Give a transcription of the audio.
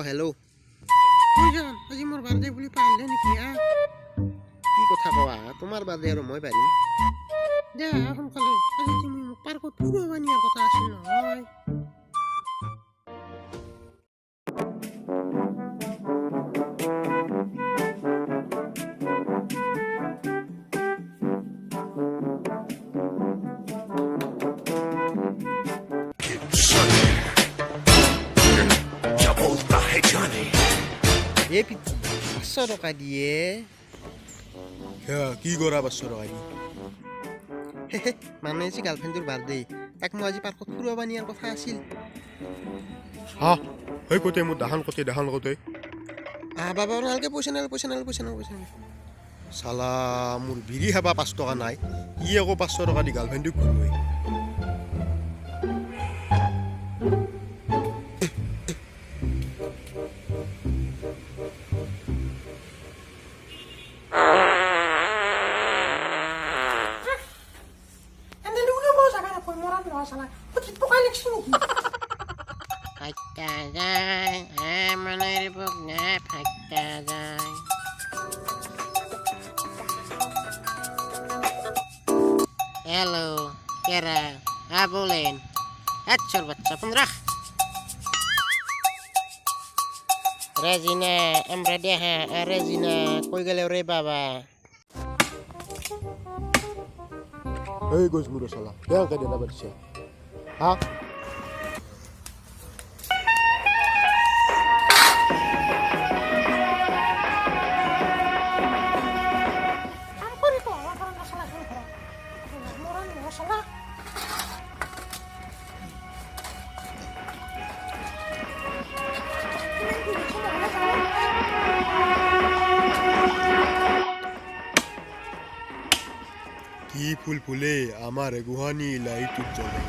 Hello' আজি মোৰ birthday বুলি পাৰিলে নেকি? কি কথা কোৱা? তোমাৰ বাৰ্থডে আৰু মই পাৰিম? দে সোনকালে, আজি তুমি মোক পাৰ্কত ফুৰাব নিয়াৰ কথা আছিল নহয়। এই পিঠি 500 টকা দিয়ে। কি কৰা 500 টকা দি? মানে আজি গাৰ্লফ্ৰেণ্ডটোৰ বাৰ্থডে, তাক মই আজি পাৰ্কত ফুৰাব নিয়াৰ কথা আছিল। হা সেই কতে মোৰ দাহান কতে বাবা নালাগে, পইচা নালাগে। চালা মোৰ বিৰি খাবা 5 টকা নাই, ই আকৌ 500 টকা দি গাৰ্লফ্ৰেণ্ডক ঘূৰবই। Halo, Kera, boleh. Acur baca pendrah. Rezina, amradeha, Rezina, koi gale re baba. এই গছ মুড়ো চালা কেনেকে দেনা বাড়ছে? হা কি ফুল ফুলে আমার গুহানি লাইট জ্বলে।